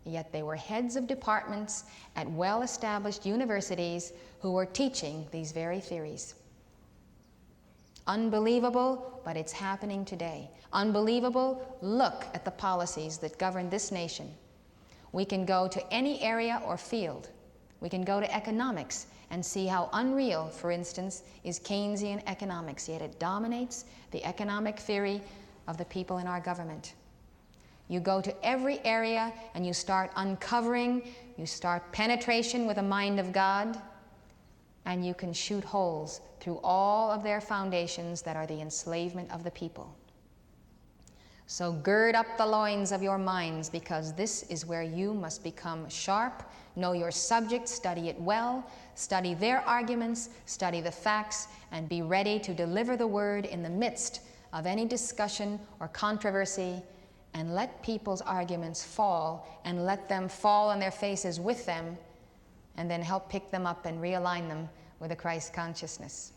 Yet they were heads of departments at well-established universities who were teaching these very theories. Unbelievable, but it's happening today. Unbelievable, look at the policies that govern this nation. We can go to any area or field. We can go to economics and see how unreal, for instance, is Keynesian economics, yet it dominates the economic theory of the people in our government. You go to every area and you start uncovering, you start penetration with the mind of God, and you can shoot holes through all of their foundations that are the enslavement of the people. So gird up the loins of your minds, because this is where you must become sharp, know your subject, study it well, study their arguments, study the facts, and be ready to deliver the word in the midst of any discussion or controversy, and let people's arguments fall, and let them fall on their faces with them, and then help pick them up and realign them with a Christ consciousness.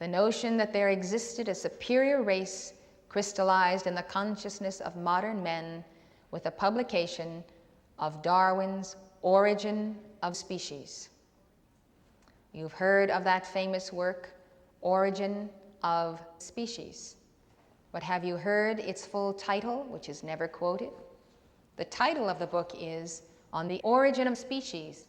The notion that there existed a superior race crystallized in the consciousness of modern men with the publication of Darwin's Origin of Species. You've heard of that famous work, Origin of Species. But have you heard its full title, which is never quoted? The title of the book is On the Origin of Species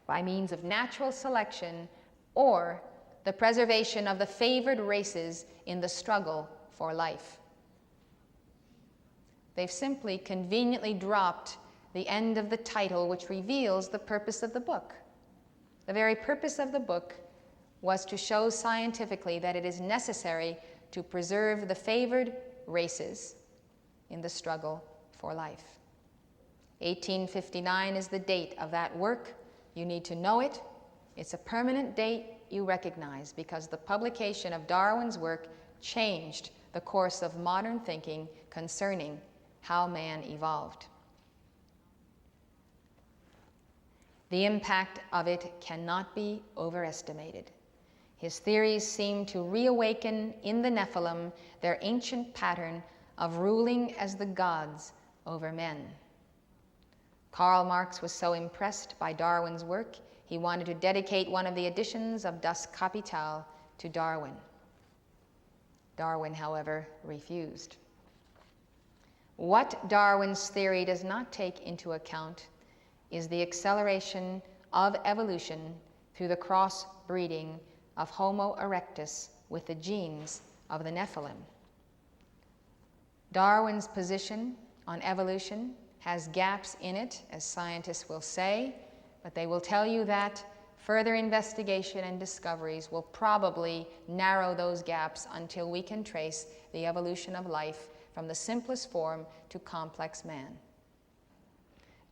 by Means of Natural Selection or the Preservation of the Favored Races in the Struggle for Life. They've simply conveniently dropped the end of the title, which reveals the purpose of the book. The very purpose of the book was to show scientifically that it is necessary to preserve the favored races in the struggle for life. 1859 is the date of that work. You need to know it. It's a permanent date you recognize, because the publication of Darwin's work changed the course of modern thinking concerning how man evolved. The impact of it cannot be overestimated. His theories seem to reawaken in the Nephilim their ancient pattern of ruling as the gods over men. Karl Marx was so impressed by Darwin's work, he wanted to dedicate one of the editions of Das Kapital to Darwin. Darwin, however, refused. What Darwin's theory does not take into account is the acceleration of evolution through the cross-breeding of Homo erectus with the genes of the Nephilim. Darwin's position on evolution has gaps in it, as scientists will say, but they will tell you that further investigation and discoveries will probably narrow those gaps until we can trace the evolution of life from the simplest form to complex man.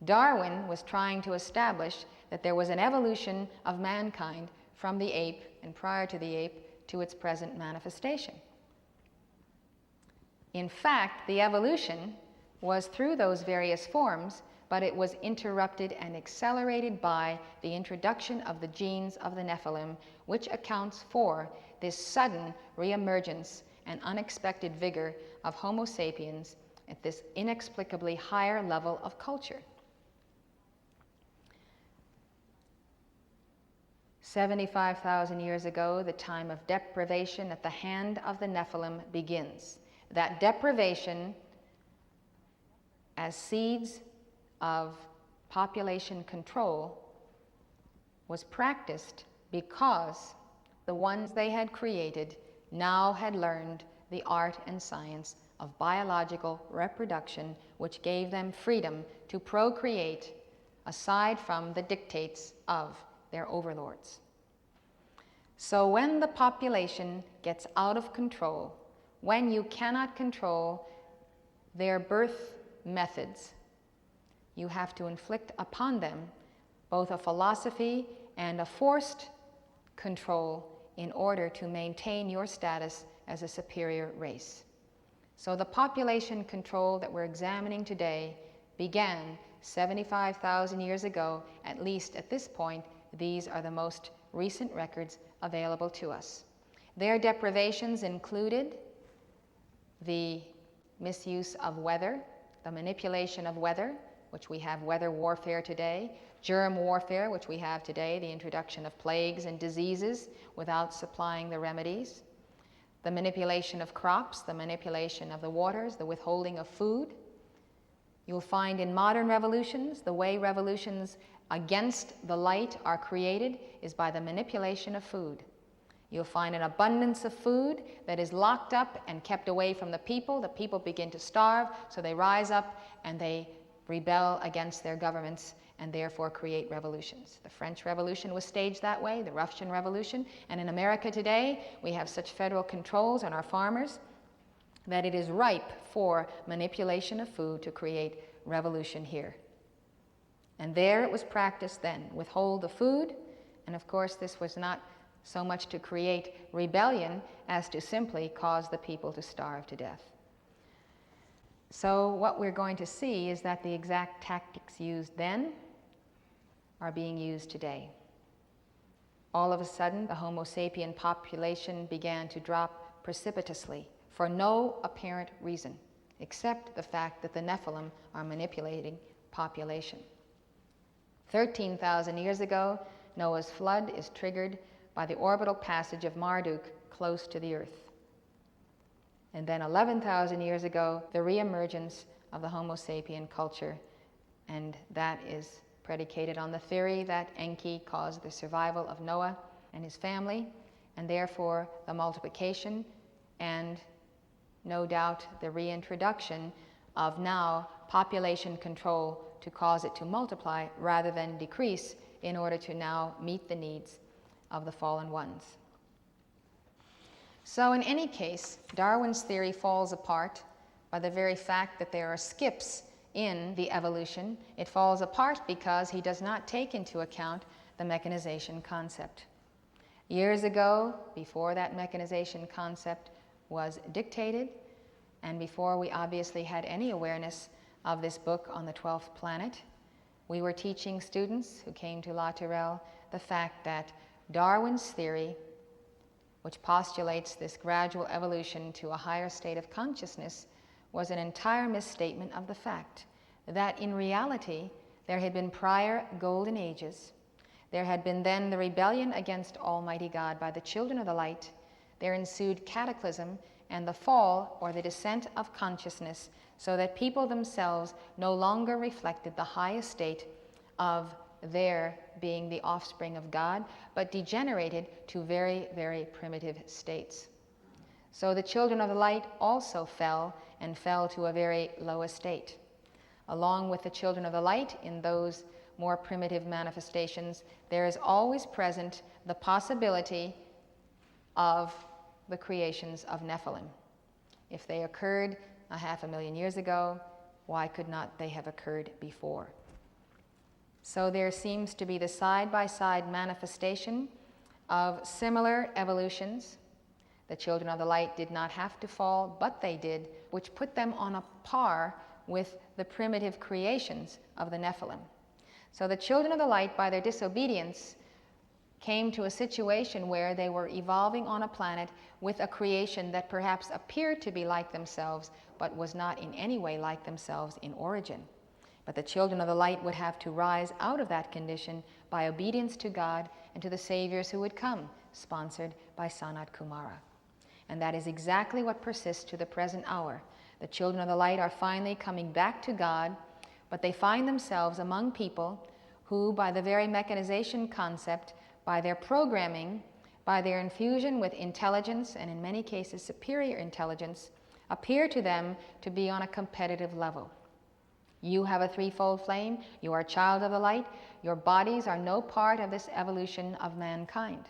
Darwin was trying to establish that there was an evolution of mankind from the ape and prior to the ape to its present manifestation. In fact, the evolution was through those various forms, but it was interrupted and accelerated by the introduction of the genes of the Nephilim, which accounts for this sudden reemergence and unexpected vigor of Homo sapiens at this inexplicably higher level of culture. 75,000 years ago, the time of deprivation at the hand of the Nephilim begins. That deprivation, as seeds of population control, was practiced because the ones they had created now had learned the art and science of biological reproduction, which gave them freedom to procreate aside from the dictates of their overlords. So when the population gets out of control, when you cannot control their birth methods, you have to inflict upon them both a philosophy and a forced control in order to maintain your status as a superior race. So the population control that we're examining today began 75,000 years ago. At least at this point, these are the most recent records available to us. Their deprivations included the misuse of weather, the manipulation of weather, which we have weather warfare today, germ warfare, which we have today, the introduction of plagues and diseases without supplying the remedies, the manipulation of crops, the manipulation of the waters, the withholding of food. You'll find in modern revolutions, the way revolutions against the light are created is by the manipulation of food. You'll find an abundance of food that is locked up and kept away from the people. The people begin to starve, so they rise up and they rebel against their governments and therefore create revolutions. The French Revolution was staged that way, the Russian Revolution, and in America today we have such federal controls on our farmers that it is ripe for manipulation of food to create revolution here. And there it was practiced then, withhold the food, and of course this was not so much to create rebellion as to simply cause the people to starve to death. So what we're going to see is that the exact tactics used then are being used today. All of a sudden, the Homo sapien population began to drop precipitously for no apparent reason, except the fact that the Nephilim are manipulating population. 13,000 years ago, Noah's flood is triggered by the orbital passage of Marduk close to the Earth. And then 11,000 years ago, the reemergence of the Homo sapien culture, and that is predicated on the theory that Enki caused the survival of Noah and his family, and therefore the multiplication and no doubt the reintroduction of now population control to cause it to multiply rather than decrease in order to now meet the needs of the fallen ones. So in any case, Darwin's theory falls apart by the very fact that there are skips in the evolution. It falls apart because he does not take into account the mechanization concept. Years ago, before that mechanization concept was dictated, and before we obviously had any awareness of this book on the 12th planet, we were teaching students who came to La Tourelle the fact that Darwin's theory, which postulates this gradual evolution to a higher state of consciousness, was an entire misstatement of the fact that in reality there had been prior golden ages. There had been then the rebellion against Almighty God by the children of the light. There ensued cataclysm and the fall or the descent of consciousness, so that people themselves no longer reflected the highest state of their being the offspring of God, but degenerated to very, very primitive states. So the children of the light also fell, and fell to a very low estate. Along with the children of the light, in those more primitive manifestations, there is always present the possibility of the creations of Nephilim. If they occurred 500,000 years ago, why could not they have occurred before? So there seems to be the side-by-side manifestation of similar evolutions. The children of the light did not have to fall, but they did, which put them on a par with the primitive creations of the Nephilim. So the children of the light, by their disobedience, came to a situation where they were evolving on a planet with a creation that perhaps appeared to be like themselves, but was not in any way like themselves in origin. But the children of the light would have to rise out of that condition by obedience to God and to the saviors who would come, sponsored by Sanat Kumara. And that is exactly what persists to the present hour. The children of the light are finally coming back to God, but they find themselves among people who, by the very mechanization concept, by their programming, by their infusion with intelligence, and in many cases superior intelligence, appear to them to be on a competitive level. You have a threefold flame, you are a child of the light, your bodies are no part of this evolution of mankind.